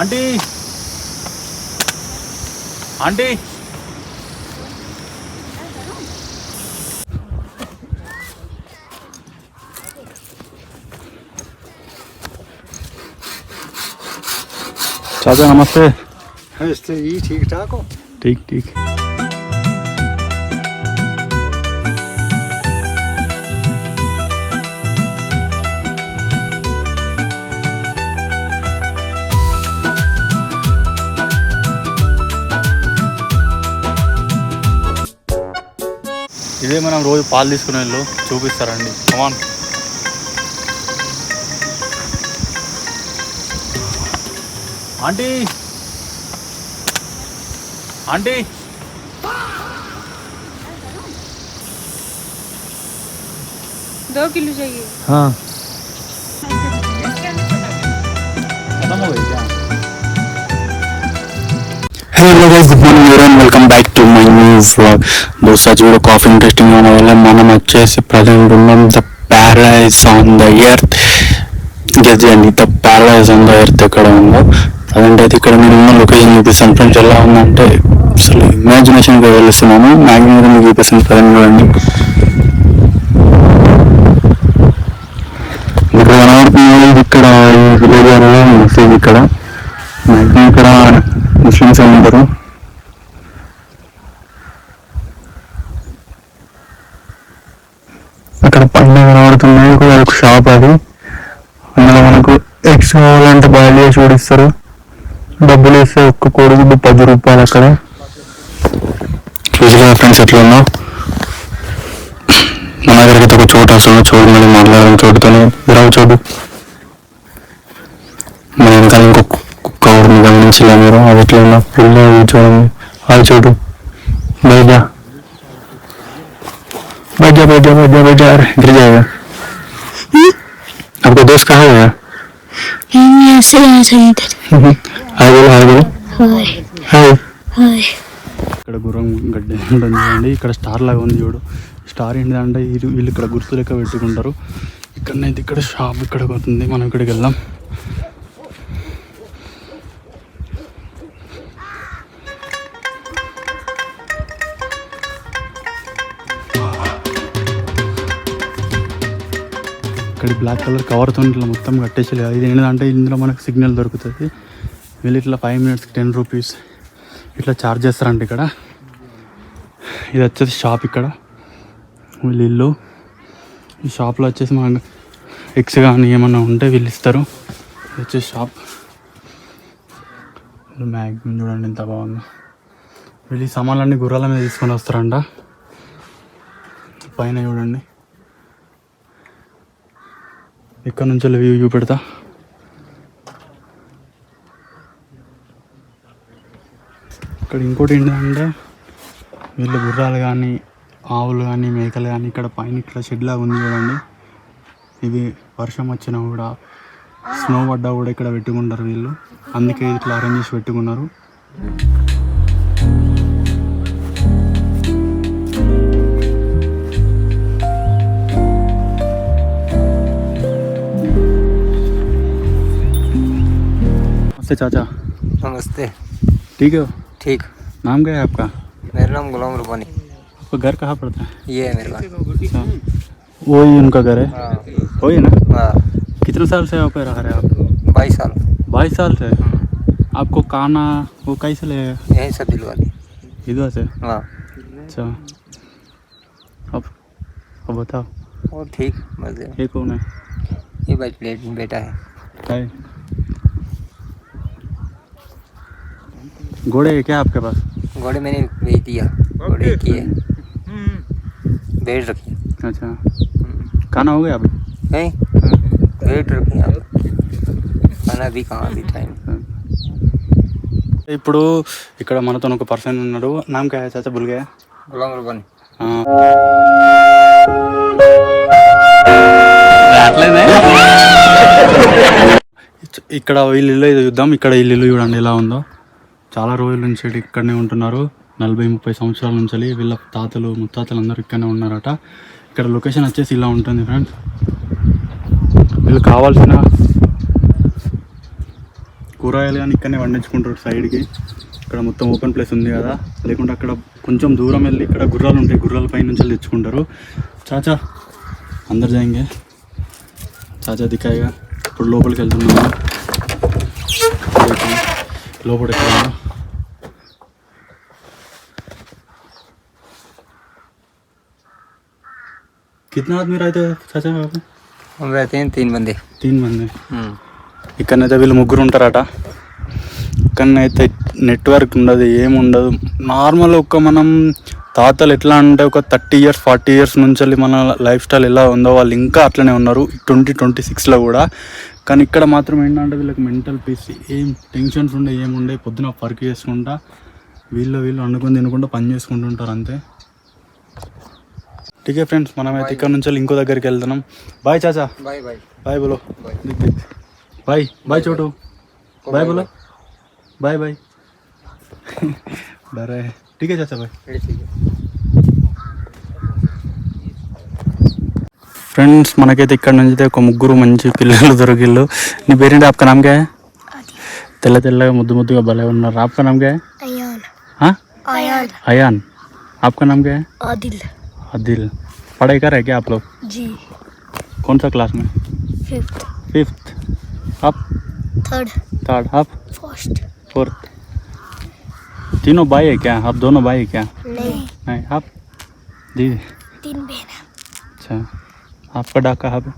Aunty aunty चाचा नमस्ते। नमस्ते जी, ठीक ठाक हो? ठीक ठीक। ఇదే మనం రోజు పాలు తీసుకునే వాళ్ళు చూపిస్తారండి। కమాన్ आंटी आंटी 2 किलो चाहिए। हाँ खत्म हो गई क्या? Hello guys, good morning everyone, welcome back to my new vlog. దోస్తా చూడు కాఫీ ఇంట్రెస్టింగ్ అవ్వడం వల్ల మనం వచ్చేసి ప్రజెంట్ ఉన్నాం the paradise on the earth. Guess చేయండి the paradise on the earth ఎక్కడ ఉందో। ప్రజెంట్ అయితే ఇక్కడ నేను ఉన్న లొకేషన్ చూపిస్తాను ఫ్రెండ్స్। ఎలా ఉందంటే అసలు ఇమాజినేషన్గా వెళ్తున్నాను। మ్యాగ్జిమం మీకు చూపిస్తాను ప్రజెంట్ చూడండి। ఇక్కడ కనబడుతుంది ఇక్కడ విలేజ్ అనేది మెసేజ్ ఇక్కడ మ్యాగ్జిమం ఇక్కడ ముస్లిమ్స్ ఉంటారు। అక్కడ పండ్లు కనబడుతున్నాయి, ఒక షాప్ అది। అందులో మనకు ఎగ్స్ కావాలంటే బాయిల్ చేసి ఓడిస్తారు, డబ్బులు వేస్తే ఒక్క కోడిగుడ్డు 10 రూపాయలు అక్కడ। చూసిగా ఫ్రెండ్స్ ఎట్లా ఉన్నా మన దగ్గరికి ఒక చోటు వస్తుంది, చోటు మళ్ళీ మాట్లాడాలి చోటుతోనే విరావు చోటు మన వెనకాల ఇంకొక కుక్క ఊరిని గమనించలే మీరు, అది ఎట్లా ఉన్నా ఫుల్ చూడండి అది చోటు। బయట बैठ जा बैठ जा बैठ जा बैठ जा, अरे गिर जाएगा। आपका दोस्त कहाँ है? ऐसे इधर। हाय बोलो हाय बोलो हाय हाय हाय। ఇక్కడ గుర్రం గడ్డి ఉంటుంది అండి। ఇక్కడ స్టార్ లాగా ఉంది చూడు, స్టార్ ఏంటిదంటే వీళ్ళు ఇక్కడ గుర్తు లెక్క పెట్టుకుంటారు। ఇక్కడనైతే ఇక్కడ షాప్ ఇక్కడ పోతుంది, మనం ఇక్కడికి వెళ్దాం। ఇక్కడ బ్లాక్ కలర్ కవర్తో ఇట్లా మొత్తం కట్టేసలేదు। ఇది ఏంటంటే ఇందులో మనకు సిగ్నల్ దొరుకుతుంది। వీళ్ళు ఇట్లా 5 మినిట్స్కి 10 రూపీస్ ఇట్లా ఛార్జ్ చేస్తారంట ఇక్కడ। ఇది వచ్చేసి షాప్ ఇక్కడ వీళ్ళు ఇల్లు। ఈ షాప్లో వచ్చేసి మనకు ఎగ్స్ కానీ ఏమన్నా ఉంటే వీళ్ళు ఇస్తారు। ఇది వచ్చేసి షాప్। మ్యాగ్జిమం చూడండి ఎంత బాగుందో। వీళ్ళు ఈ సామాన్లన్నీ గుర్రాల మీద తీసుకొని వస్తారంట। పైన చూడండి, ఇక్కడ నుంచి వ్యూ చూపెడతా। ఇక్కడ ఇంకోటి ఏంటంటే వీళ్ళు గుర్రాలు కానీ ఆవులు కానీ మేకలు కానీ ఇక్కడ పైన ఇట్లా షెడ్ లాగా ఉంది చూడండి। ఇవి వర్షం వచ్చినా కూడా స్నో పడ్డా కూడా ఇక్కడ పెట్టుకుంటారు వీళ్ళు, అందుకే ఇట్లా అరేంజ్ చేసి పెట్టుకున్నారు। नमस्ते चाचा। नमस्ते। ठीक है? ठीक। नाम क्या है आपका? मेरा नाम गुलाम रुबानी। आपका घर कहाँ पड़ता है? ये है मेरे पास। अच्छा, वही उनका घर है? हाँ। वही है ना? हाँ। कितने साल से यहाँ पे रह रहे हैं आप? 22 साल। 22 साल से? आपको खाना वो कैसे ले यहीं से दिलवाली। इधर से? हाँ। अच्छा, अब बताओ। और ठीक मजे। ये कौन है? ये भाई प्लेट बेटा है। घोड़े है क्या आपके पास? घोड़े मैंने बेच दिया, घोड़े की है, बेच रखी। अच्छा, खाना हो गया अभी? नहीं, बेच रखी आप खाना भी कहाँ भी टाइम। ఇప్పుడు ఇక్కడ మనతో ఒక పర్సన్ ఉన్నాడు। నామ్ క్యా హై చాచా? భూల్ గయా? गुलाम रुबानी। ఇక్కడ వీళ్ళు ఇల్లు ఇది చూద్దాం। ఇక్కడ ఇల్లు చూడండి ఎలా ఉందో। చాలా రోజుల నుంచి ఇక్కడనే ఉంటున్నారు, 40-30 సంవత్సరాల నుంచి। వీళ్ళ తాతలు ముత్తాతలు అందరూ ఇక్కడనే ఉన్నారట। ఇక్కడ లొకేషన్ వచ్చేసి ఇలా ఉంటుంది ఫ్రెండ్స్। వీళ్ళు కావాల్సిన కూరగాయలు కానీ ఇక్కడనే పండించుకుంటారు సైడ్కి. ఇక్కడ మొత్తం ఓపెన్ ప్లేస్ ఉంది కదా, లేకుంటే అక్కడ కొంచెం దూరం వెళ్ళి ఇక్కడ గుర్రాలు ఉంటాయి, గుర్రాల పై నుంచి తెచ్చుకుంటారు. చాచా అందరు జాయింగే, చాచా దిక్కాయిగా. ఇప్పుడు లోపలికి వెళ్తున్నాము. లోపల ఎక్కడ कितना आदमी रहते हैं चाचा वहाँ पे? हम रहते हैं 3 बंदे. 3 మంది. ఇక్కడనైతే వీళ్ళు ముగ్గురు ఉంటారట. ఇక్కడనైతే నెట్వర్క్ ఉండదు, ఏముండదు. నార్మల్ ఒక మనం తాతలు ఎట్లా అంటే ఒక 30 years 40 years నుంచి మన లైఫ్ స్టైల్ ఎలా ఉందో వాళ్ళు ఇంకా అట్లనే ఉన్నారు 2026లో కూడా. కానీ ఇక్కడ మాత్రం ఏంటంటే వీళ్ళకి మెంటల్ పీస్, ఏం టెన్షన్స్ ఉండే ఏముండే, పొద్దున వర్క్ చేసుకుంటా వీళ్ళు వండుకొని తినకుండా పని చేసుకుంటుంటారు అంతే. ठीक है फ्रेंड्स, మనమైతే ఇక్కడ నుంచి ఇంకో దగ్గరికి వెళ్తున్నాం. బాయ్ చాచా. Bye bye. బాయ్ బోలో. బాయ్ బాయ్ చోటు. బాయ్ బోలో. Bye bye. బాయ్. ठीक है चाचा, బాయ్. ఫ్రెండ్స్ మనకైతే ఇక్కడ నుంచి ఒక ముగ్గురు మంచి పిల్లలు దొరికిళ్ళు. నీ పేరేంటి? ఆప్కా నామ్ క్యా హై? తెల్ల తెల్లగా ముద్దు ముద్దుగా భలే ఉన్నారు. ఆప్కా నామ్ క్యా హై? अयान. हाँ अयान. अयान. आपका नाम क्या है? आदिल. आदिल. पढ़ाई कर रहे हैं क्या आप लोग? जी. कौन सा क्लास में? 5th. 5th. आप? 3rd. 3rd. आप? 1st. 4th. तीनों भाई है क्या? आप दोनों भाई है क्या? नहीं, आप? दीदी. 3 बहन है. अच्छा, आपका डाक कहाँ पे?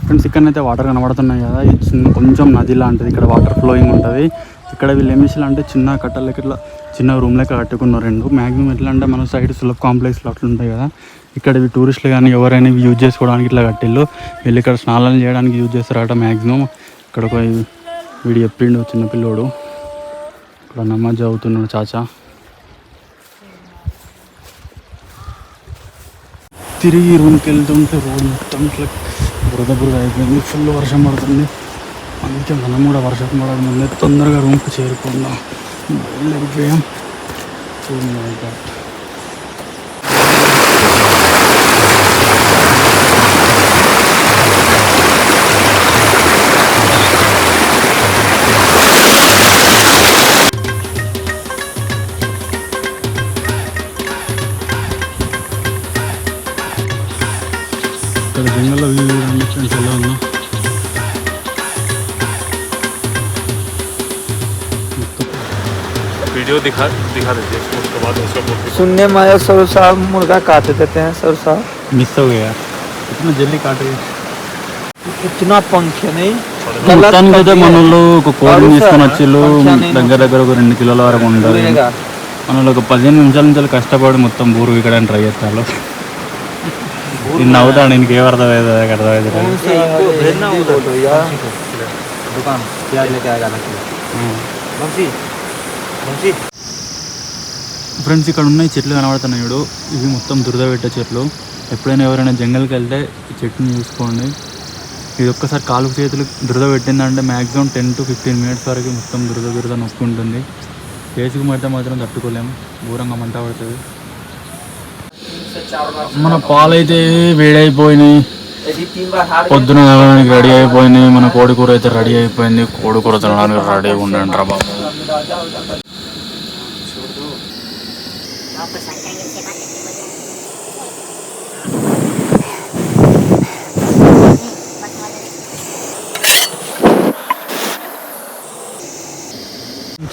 ఫ్రెండ్స్ ఇక్కడనైతే వాటర్ కనబడుతున్నాయి కదా, ఇది చిన్న కొంచెం నది లాంటిది. ఇక్కడ వాటర్ ఫ్లోయింగ్ ఉంటుంది. ఇక్కడ వీళ్ళు ఏం చేయాలి అంటే చిన్న కట్టలకి ఇట్లా చిన్న రూమ్ లెక్క కట్టుకున్నారు రెండు. మ్యాక్సిమం ఎట్లా అంటే మన సైడ్ సులభ్ కాంప్లెక్స్లో అట్లా ఉంటాయి కదా, ఇక్కడ ఇవి టూరిస్టులు కానీ ఎవరైనా ఇవి యూజ్ చేసుకోవడానికి ఇట్లా కట్టిళ్ళు. వీళ్ళు ఇక్కడ స్నానాలు చేయడానికి యూజ్ చేస్తారట మ్యాక్సిమం. ఇక్కడ ఒక వీడు చెప్పిండు చిన్నపిల్లోడు, ఇక్కడ నమాజ్ చదువుతున్నాడు చాచా. తిరిగి రూమ్కి వెళ్తుంటే రోడ్ మొత్తం ఇట్లా బురద అయిపోయింది. ఫుల్ వర్షం పడుతుంది. అందుకే మనం కూడా వర్షం పడక ముందే తొందరగా రూమ్కి చేరుకుందాం. వెళ్ళిపోయాం. ఇక్కడ జంగల్లో వ్యూ చూడండి ఫ్రెండ్స్ ఎలా ఉందో. वीडियो दिखा देते हैं उसके बाद उसका बोल. सुनने में आया सर साहब मुर्गा काट देते हैं. सर साहब मिस हो गया, इतना जल्दी काटे. इतना पंखे नहीं. మొత్తానికి అయితే మన వాళ్ళు ఒక కోడిని తీసుకొని వచ్చిళ్ళు. దగ్గర ఒక 2 కిలోల వరకు ఉంటుంది. మన వాళ్ళు ఒక 15 నిమిషాల నుంచి కష్టపడి మొత్తం బూరు ఇక్కడ ట్రై చేస్తారు. నిన్న అవుతాడు, ఇంకేం అర్థమవుతుంది అర్థమవుతుంది. ఫ్రెండ్స్ ఇక్కడ ఉన్నాయి చెట్లు కనబడుతున్నాయి చూడు, ఇవి మొత్తం దురద పెట్టే చెట్లు. ఎప్పుడైనా ఎవరైనా జంగల్కి వెళ్తే ఈ చెట్టుని చూసుకోండి. ఇది ఒక్కసారి కాలు చేతులు దురద పెట్టిందంటే మ్యాక్సిమం 10 to 15 minutes వరకు మొత్తం దురద నొప్పి ఉంటుంది. ఫేస్కి మధ్య మాత్రం తట్టుకోలేము, ఘోరంగా మంట పడుతుంది. మన పాలైతే వేడైపోయినాయి, పొద్దున తినడానికి రెడీ అయిపోయినాయి. మన కోడి కూర అయితే రెడీ అయిపోయింది. కోడి కూర తినడానికి రెడీగా ఉండండి రా బాబు.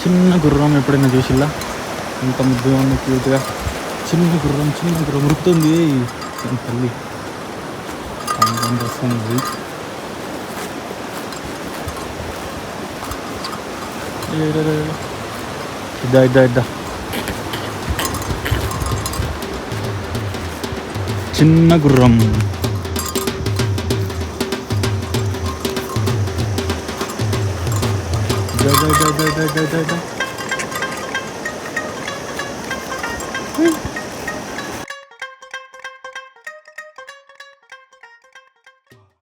చిన్న గుర్రం ఎప్పుడైనా చూసిల్లా? ఇంత ముద్దుగా ఉంది, క్యూట్గా. చిన్న గుర్రం ఉరుకుతుంది తల్లి. వస్తుంది ఇద్దా చిన్న గుర్రం. Da.